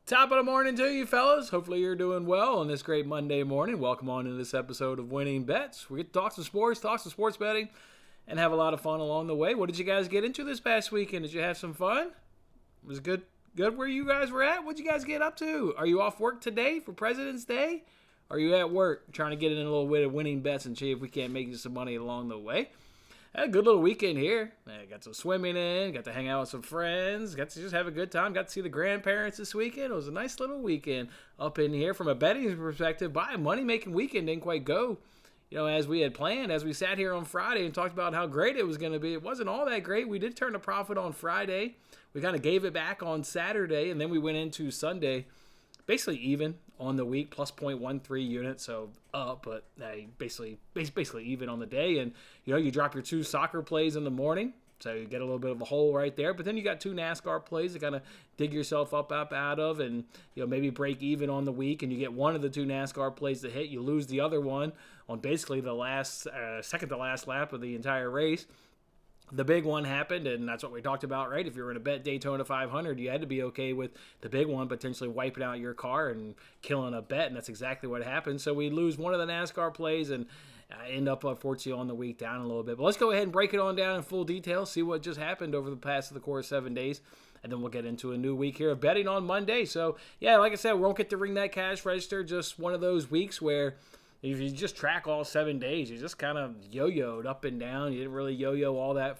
Top of the morning to you, fellas. Hopefully you're doing well on this great Monday morning. Welcome on to this episode of Winning Bets. We get to talk some sports betting, and have a lot of fun along the way. What did you guys get into this past weekend? Did you have some fun? Was it good where you guys were at? What'd you guys get up to? Are you off work today for President's Day? Are you at work trying to get in a little bit of winning bets and see if we can't make you some money along the way? I had a good little weekend here. I got some swimming in, got to hang out with some friends, got to just have a good time, got to see the grandparents this weekend. It was a nice little weekend up in here. From a betting perspective, a money-making weekend didn't quite go, as we had planned. As we sat here on Friday and talked about how great it was going to be, it wasn't all that great. We did turn a profit on Friday. We kind of gave it back on Saturday, and then we went into Sunday basically even on the week, plus 0.13 units, so up, but basically even on the day. And, you drop your two soccer plays in the morning, so you get a little bit of a hole right there. But then you got two NASCAR plays to kind of dig yourself up out of and, maybe break even on the week, and you get one of the two NASCAR plays to hit. You lose the other one on basically the last, second to last lap of the entire race. The big one happened, and that's what we talked about, right? If you were going to bet Daytona 500, you had to be okay with the big one potentially wiping out your car and killing a bet, and that's exactly what happened. So we lose one of the NASCAR plays and end up, unfortunately, on the week down a little bit. But let's go ahead and break it on down in full detail, see what just happened over the course of 7 days, and then we'll get into a new week here of betting on Monday. So, yeah, like I said, we won't get to ring that cash register, just one of those weeks where if you just track all 7 days, you just kind of yo-yoed up and down. You didn't really yo-yo all that,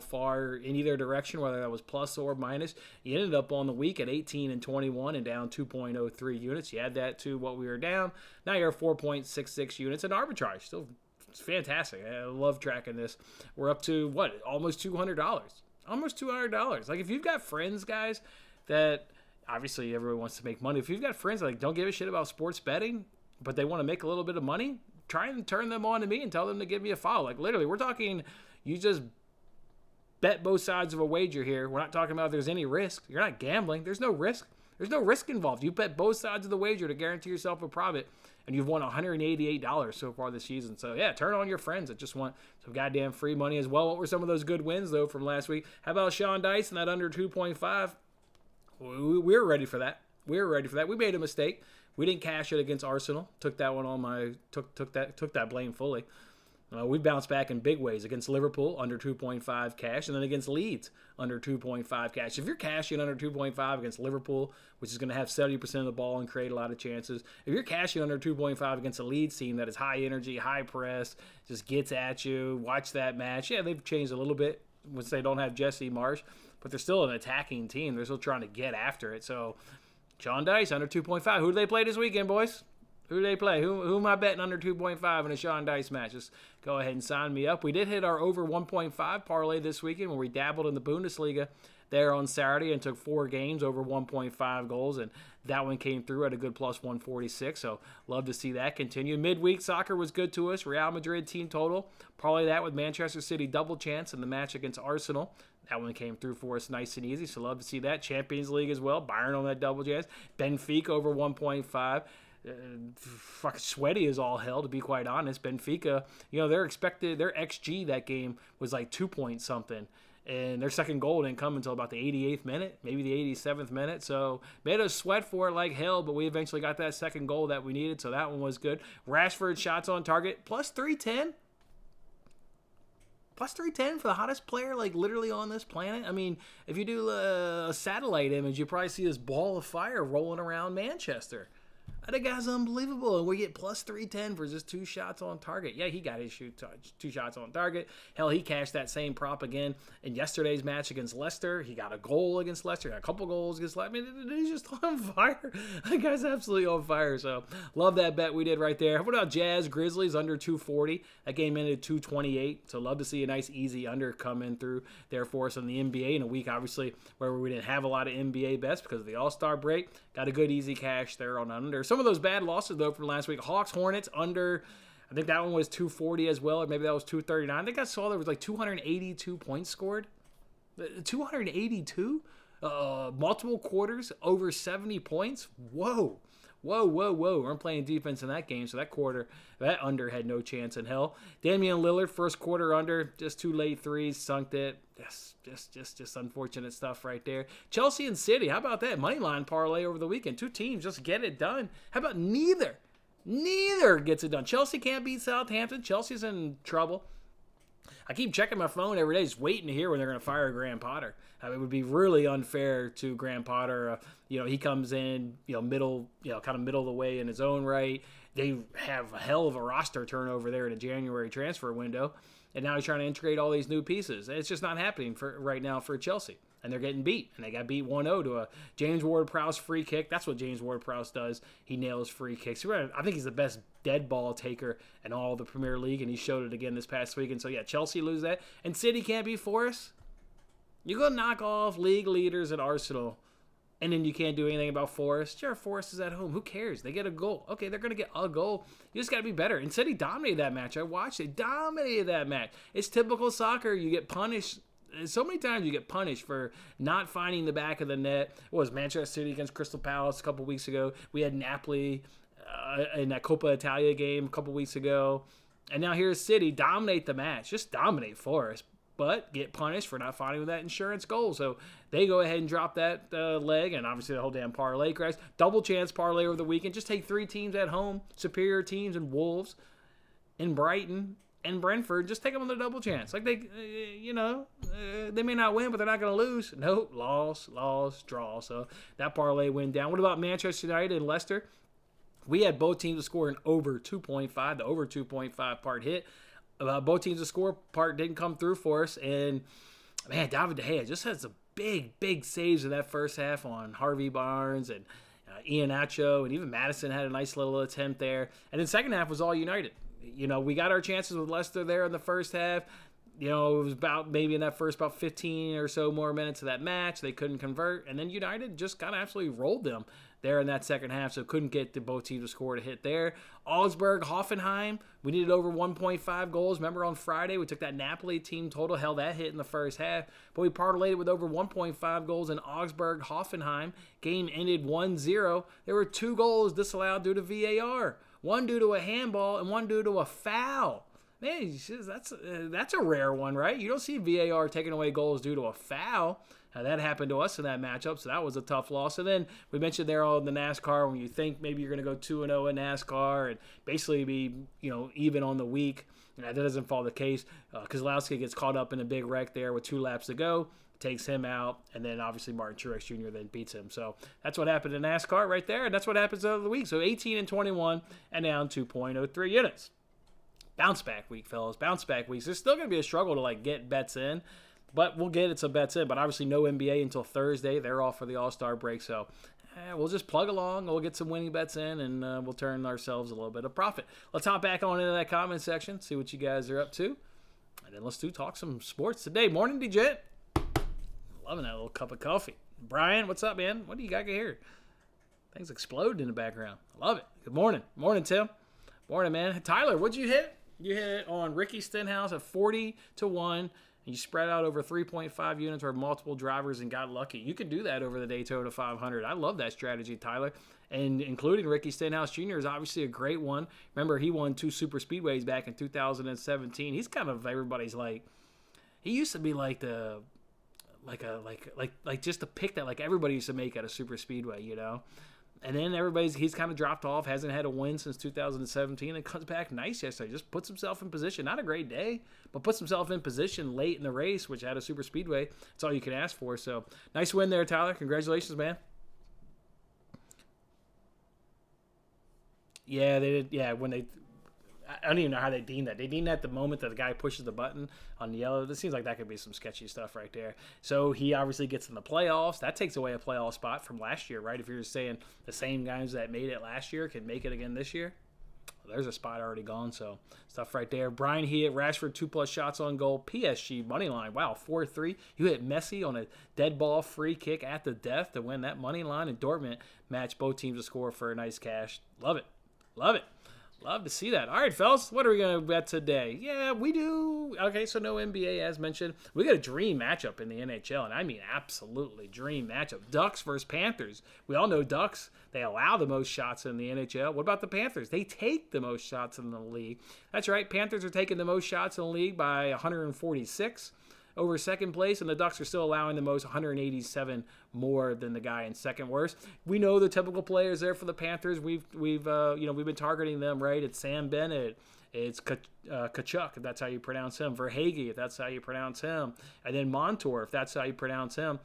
far in either direction, whether that was plus or minus. You ended up on the week at 18 and 21 and down 2.03 units. You add that to what we were down. Now you're at 4.66 units in arbitrage. Still, it's fantastic. I love tracking this. We're up to, almost $200. Almost $200. Like, if you've got friends, guys, that obviously everyone wants to make money. If you've got friends that don't give a shit about sports betting, but they want to make a little bit of money, try and turn them on to me and tell them to give me a follow. Like, literally, we're talking, you just bet both sides of a wager here. We're not talking about if there's any risk. You're not gambling. There's no risk. There's no risk involved. You bet both sides of the wager to guarantee yourself a profit, and you've won $188 so far this season. So, yeah, turn on your friends that just want some goddamn free money as well. What were some of those good wins, though, from last week? How about Sean Dice and that under 2.5? We were ready for that. We made a mistake. We didn't cash it against Arsenal. Took that one on my took that blame fully. We bounced back in big ways against Liverpool under 2.5 cash, and then against Leeds under 2.5 cash. If you're cashing under 2.5 against Liverpool, which is going to have 70% of the ball and create a lot of chances, if you're cashing under 2.5 against a Leeds team that is high energy, high press, just gets at you, watch that match. Yeah, they've changed a little bit once they don't have Jesse Marsh, but they're still an attacking team. They're still trying to get after it. So Sean Dice, under 2.5. Who do they play this weekend, boys? Who do they play? Who am I betting under 2.5 in a Sean Dice match? Just go ahead and sign me up. We did hit our over 1.5 parlay this weekend when we dabbled in the Bundesliga there on Saturday and took 4 games over 1.5 goals, and that one came through at a good plus 146, so love to see that continue. Midweek soccer was good to us. Real Madrid team total. Parlay that with Manchester City double chance in the match against Arsenal. That one came through for us nice and easy, so love to see that. Champions League as well. Bayern on that double chance. Benfica over 1.5. Fucking sweaty as all hell, to be quite honest. Benfica, their XG that game was like 2 point something. And their second goal didn't come until about the 88th minute, maybe the 87th minute. So made us sweat for it like hell, but we eventually got that second goal that we needed, so that one was good. Rashford shots on target, plus 310. Plus 310 for the hottest player, like, literally on this planet. I mean, if you do a satellite image, you probably see this ball of fire rolling around Manchester. That guy's unbelievable, and we get plus 310 for just 2 shots on target. Yeah, he got his 2 shots on target. Hell, he cashed that same prop again in yesterday's match against Leicester. He got a goal against Leicester, got a couple goals against Leicester. I mean, he's just on fire. That guy's absolutely on fire, so love that bet we did right there. What about Jazz Grizzlies under 240? That game ended 228, so love to see a nice easy under come in through there for us in the NBA in a week, obviously, where we didn't have a lot of NBA bets because of the All-Star break. Got a good easy cash there on under. Some of those bad losses, though, from last week. Hawks, Hornets, under, I think that one was 240 as well, or maybe that was 239. I think I saw there was like 282 points scored. 282? Multiple quarters, over 70 points? Whoa. We're playing defense in that game, so that under had no chance in hell. Damian Lillard, first quarter under, just 2 late threes, sunked it. Just unfortunate stuff right there. Chelsea and City, how about that? Moneyline parlay over the weekend. Two teams just get it done. How about neither? Neither gets it done. Chelsea can't beat Southampton. Chelsea's in trouble. I keep checking my phone every day, just waiting to hear when they're going to fire Graham Potter. It would be really unfair to Graham Potter. He comes in, middle of the way in his own right. They have a hell of a roster turnover there in a January transfer window, and now he's trying to integrate all these new pieces. It's just not happening right now for Chelsea, and they're getting beat. And they got beat 1-0 to a James Ward-Prowse free kick. That's what James Ward-Prowse does. He nails free kicks. I think he's the best dead ball taker in all of the Premier League, and he showed it again this past week. And so, yeah, Chelsea lose that. And City can't beat Forest. You go knock off league leaders at Arsenal, and then you can't do anything about Forest. Sure, Forest is at home. Who cares? They get a goal. Okay, they're going to get a goal. You just got to be better. And City dominated that match. I watched it. Dominated that match. It's typical soccer. You get punished. So many times you get punished for not finding the back of the net. It was Manchester City against Crystal Palace a couple weeks ago. We had Napoli in that Coppa Italia game a couple weeks ago. And now here's City. Dominate the match. Just dominate Forest. But get punished for not finding that insurance goal. So they go ahead and drop that leg, and obviously the whole damn parlay crash. Double chance parlay over the weekend. Just take three teams at home, superior teams and Wolves, and Brighton, and Brentford. Just take them on the double chance. Like they may not win, but they're not going to lose. Nope, loss, draw. So that parlay went down. What about Manchester United and Leicester? We had both teams to score an over 2.5. The over 2.5 part hit. Both teams to score part didn't come through for us. And, man, David De Gea just had some big saves in that first half on Harvey Barnes and Ian Acho. And even Madison had a nice little attempt there. And then second half was all United. We got our chances with Leicester there in the first half. It was about maybe in that first about 15 or so more minutes of that match. They couldn't convert. And then United just kind of absolutely rolled them there in that second half, so couldn't get both teams to score to hit there. Augsburg, Hoffenheim, we needed over 1.5 goals. Remember on Friday, we took that Napoli team total, held that hit in the first half, but we parlayed it with over 1.5 goals in Augsburg, Hoffenheim. Game ended 1-0. There were 2 goals disallowed due to VAR, one due to a handball and one due to a foul. Man, that's a rare one, right? You don't see VAR taking away goals due to a foul. That happened to us in that matchup, so that was a tough loss. And then we mentioned there on the NASCAR, when you think maybe you're going to go 2-0 in NASCAR and basically be even on the week. That doesn't fall the case. Kozlowski gets caught up in a big wreck there with 2 laps to go, takes him out, and then obviously Martin Truex Jr. then beats him. So that's what happened in NASCAR right there, and that's what happens over the week. So 18-21 and down 2.03 units. Bounce back week, fellas. Bounce back weeks. There's still going to be a struggle to get bets in. But we'll get it some bets in. But obviously no NBA until Thursday. They're off for the All-Star break. So we'll just plug along. We'll get some winning bets in, and we'll turn ourselves a little bit of profit. Let's hop back on into that comment section, see what you guys are up to. And then let's talk some sports today. Morning, DJ. Loving that little cup of coffee. Brian, what's up, man? What do you got here? Things exploding in the background. I love it. Good morning. Morning, Tim. Morning, man. Tyler, what'd you hit? You hit on Ricky Stenhouse at 40-1. You spread out over 3.5 units or multiple drivers and got lucky. You can do that over the Daytona 500. I love that strategy, Tyler. And including Ricky Stenhouse Jr. is obviously a great one. Remember, he won 2 super speedways back in 2017. He's kind of everybody's he used to be just a pick that everybody used to make at a super speedway, And then he's kind of dropped off, hasn't had a win since 2017, and comes back nice yesterday. Just puts himself in position. Not a great day, but puts himself in position late in the race, which had a super speedway. That's all you can ask for. So nice win there, Tyler. Congratulations, man. Yeah, they did. Yeah, I don't even know how they deem that. They deem that the moment that the guy pushes the button on the yellow. This seems like that could be some sketchy stuff right there. So he obviously gets in the playoffs. That takes away a playoff spot from last year, right? If you're just saying the same guys that made it last year can make it again this year, well, there's a spot already gone. So stuff right there. Brian, he hit Rashford 2+ shots on goal. PSG money line. Wow, 4-3. You hit Messi on a dead ball free kick at the death to win that money line. And Dortmund matched both teams to score for a nice cash. Love it. Love it. Love to see that. All right, fellas, what are we going to bet today? Yeah, we do. Okay, so no NBA, as mentioned. We got a dream matchup in the NHL, and I mean absolutely dream matchup. Ducks versus Panthers. We all know Ducks, they allow the most shots in the NHL. What about the Panthers? They take the most shots in the league. That's right, Panthers are taking the most shots in the league by 146. over second place, and the Ducks are still allowing the most, 187 more than the guy in second worst. We know the typical players there for the Panthers. We've been targeting them, right? It's Sam Bennett. It's Kachuk, if that's how you pronounce him. Verhaeghe, if that's how you pronounce him. And then Montour, if that's how you pronounce him.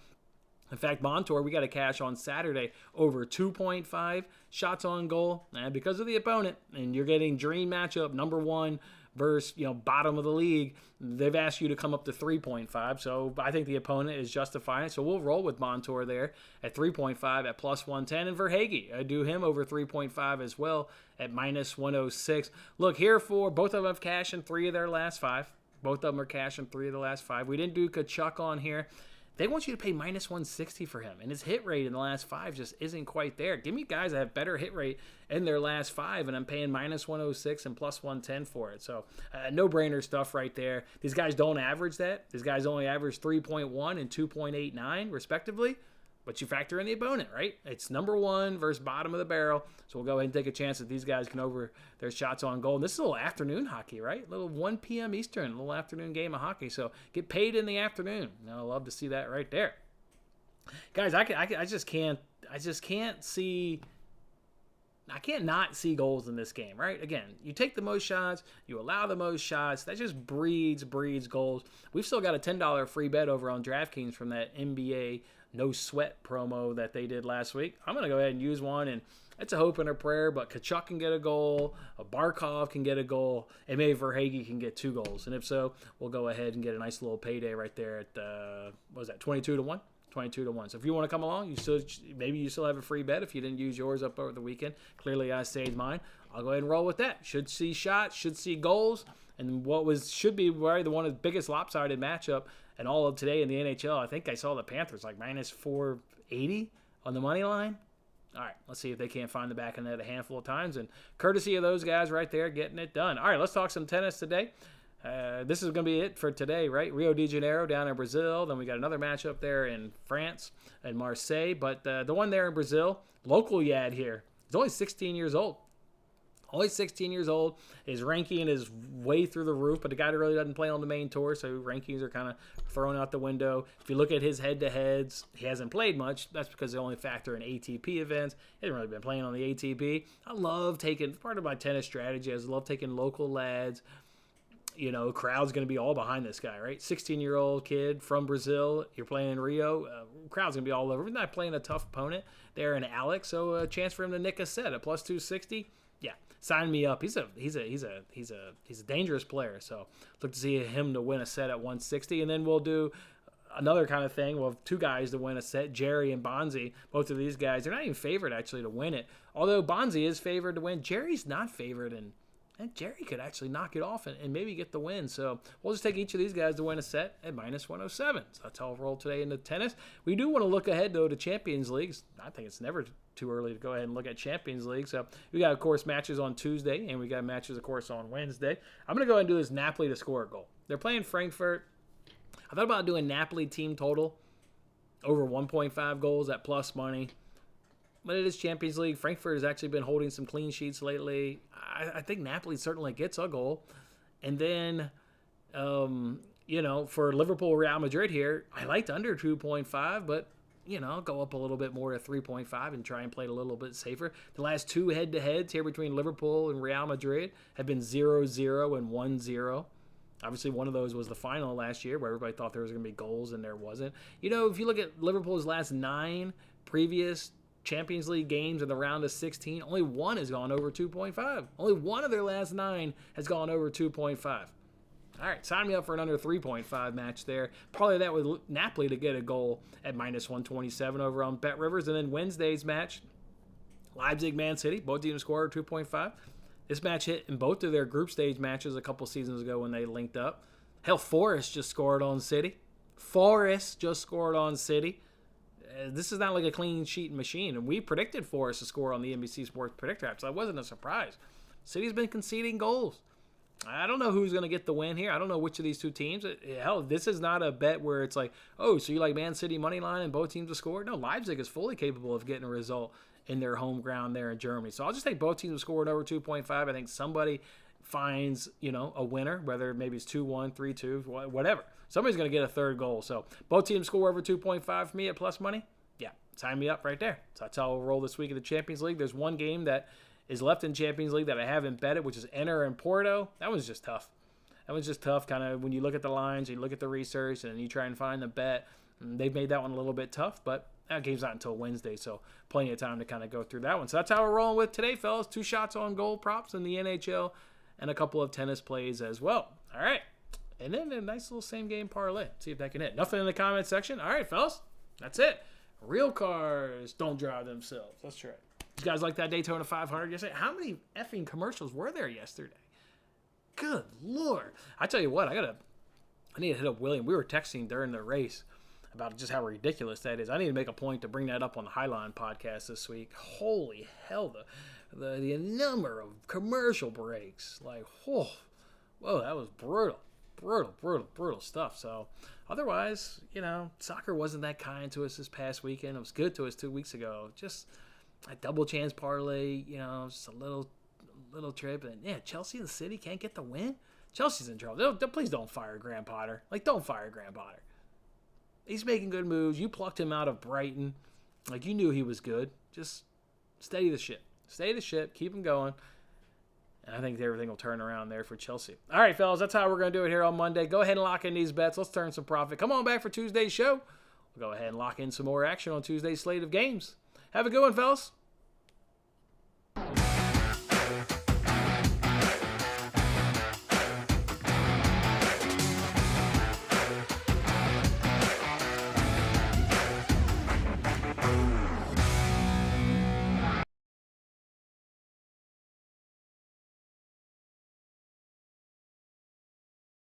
In fact, Montour, we got a cash on Saturday over 2.5 shots on goal. And because of the opponent, and you're getting dream matchup number one versus, bottom of the league, they've asked you to come up to 3.5. So I think the opponent is justifying it. So we'll roll with Montour there at 3.5 at plus 110. And Verhaeghe, I do him over 3.5 as well at minus 106. Look, here for both of them have cashed in 3 of their last 5. Both of them are cashing 3 of the last 5. We didn't do Kachuk on here. They want you to pay minus 160 for him, and his hit rate in the last 5 just isn't quite there. Give me guys that have better hit rate in their last 5, and I'm paying minus 106 and plus 110 for it. So no-brainer stuff right there. These guys don't average that. These guys only average 3.1 and 2.89, respectively. But you factor in the opponent, right? It's number one versus bottom of the barrel. So we'll go ahead and take a chance that these guys can over their shots on goal. And this is a little afternoon hockey, right? A little 1 p.m. Eastern, a little afternoon game of hockey. So get paid in the afternoon. Now, I love to see that right there. Guys, I just can't not see goals in this game, right? Again, you take the most shots, you allow the most shots. That just breeds goals. We've still got a $10 free bet over on DraftKings from that NBA no sweat promo that they did last week. I'm going to go ahead and use one, and it's a hope and a prayer, but Kachuk can get a goal, a Barkov can get a goal, and maybe Verhaeghe can get 2 goals. And if so, we'll go ahead and get a nice little payday right there at, 22-1? 22-1. So if you want to come along, you still have a free bet if you didn't use yours up over the weekend. Clearly, I saved mine. I'll go ahead and roll with that. Should see shots, should see goals, and should be one of the biggest lopsided matchup in all of today in the NHL. I think I saw the Panthers like minus 480 on the money line. All right, let's see if they can't find the back of the net a handful of times. And courtesy of those guys right there getting it done. All right, let's talk some tennis today. This is going to be it for today, right? Rio de Janeiro down in Brazil. Then we got another matchup there in France and Marseille. But the one there in Brazil, local Yad here, he's only 16 years old. Only 16 years old. His ranking is way through the roof, but the guy that really doesn't play on the main tour, so rankings are kind of thrown out the window. If you look at his head-to-heads, he hasn't played much. That's because they only factor in ATP events. He hasn't really been playing on the ATP. I love part of my tennis strategy is I love taking local lads. Crowd's going to be all behind this guy, right? 16-year-old kid from Brazil. You're playing in Rio. Crowd's going to be all over. We're not playing a tough opponent there in Alex, so a chance for him to nick a set at plus 260. Yeah, sign me up. He's a dangerous player. So look to see him to win a set at 160, and then we'll do another kind of thing. We'll have 2 guys to win a set, Jerry and Bonzi. Both of these guys, they're not even favored actually to win it. Although Bonzi is favored to win, Jerry's not favored, and Jerry could actually knock it off and maybe get the win. So we'll just take each of these guys to win a set at minus 107. So that's how we'll roll today in the tennis. We do want to look ahead, though, to Champions Leagues. I think it's never too early to go ahead and look at Champions League. So we got, of course, matches on Tuesday, and we got matches, of course, on Wednesday. I'm going to go ahead and do this Napoli to score a goal. They're playing Frankfurt. I thought about doing Napoli team total over 1.5 goals at plus money. But it is Champions League. Frankfurt has actually been holding some clean sheets lately. I think Napoli certainly gets a goal. And then, for Liverpool, Real Madrid here, I liked under 2.5, but, go up a little bit more to 3.5 and try and play it a little bit safer. The last 2 head-to-heads here between Liverpool and Real Madrid have been 0-0 and 1-0. Obviously, one of those was the final last year where everybody thought there was going to be goals and there wasn't. If you look at Liverpool's last 9 previous Champions League games in the round of 16, only 1 has gone over 2.5. Only 1 of their last 9 has gone over 2.5. All right, sign me up for an under 3.5 match there. Probably that with Napoli to get a goal at minus 127 over on Bet Rivers. And then Wednesday's match, Leipzig, Man City. Both teams scored 2.5. This match hit in both of their group stage matches a couple seasons ago when they linked up. Hell, Forest just scored on City. This is not like a clean sheet machine. And we predicted Forest to score on the NBC Sports Predictor app, so that wasn't a surprise. City's been conceding goals. I don't know who's going to get the win here. I don't know which of these 2 teams. Hell, this is not a bet where it's like, oh, so you like Man City money line and both teams to score? No, Leipzig is fully capable of getting a result in their home ground there in Germany. So I'll just take both teams to score over 2.5. I think somebody finds, a winner, whether maybe it's 2-1, 3-2, whatever. Somebody's going to get a third goal. So both teams score over 2.5 for me at plus money. Yeah, sign me up right there. So that's how we'll roll this week in the Champions League. There's one game that is left in Champions League that I haven't betted, which is Inter and Porto. That was just tough. Kind of when you look at the lines, you look at the research, and you try and find the bet. They've made that one a little bit tough, but that game's not until Wednesday, so plenty of time to kind of go through that one. So that's how we're rolling with today, fellas. 2 shots on goal props in the NHL and a couple of tennis plays as well. All right. And then a nice little same-game parlay. See if that can hit. Nothing in the comment section. All right, fellas. That's it. Real cars don't drive themselves. That's right. You guys like that Daytona 500 yesterday? How many effing commercials were there yesterday? Good Lord. I tell you what, I need to hit up William. We were texting during the race about just how ridiculous that is. I need to make a point to bring that up on the Highline podcast this week. Holy hell, the number of commercial breaks. Like, whoa, that was brutal stuff. So otherwise, soccer wasn't that kind to us this past weekend. It was good to us 2 weeks ago. Just a double chance parlay, just a little trip. And yeah, Chelsea and the City can't get the win. Chelsea's in trouble. Please don't fire Graham Potter. Don't fire Graham Potter. He's making good moves. You plucked him out of Brighton. You knew he was good. Just steady the ship. Keep him going. And I think everything will turn around there for Chelsea. All right, fellas, that's how we're going to do it here on Monday. Go ahead and lock in these bets. Let's turn some profit. Come on back for Tuesday's show. We'll go ahead and lock in some more action on Tuesday's slate of games. Have a good one, fellas.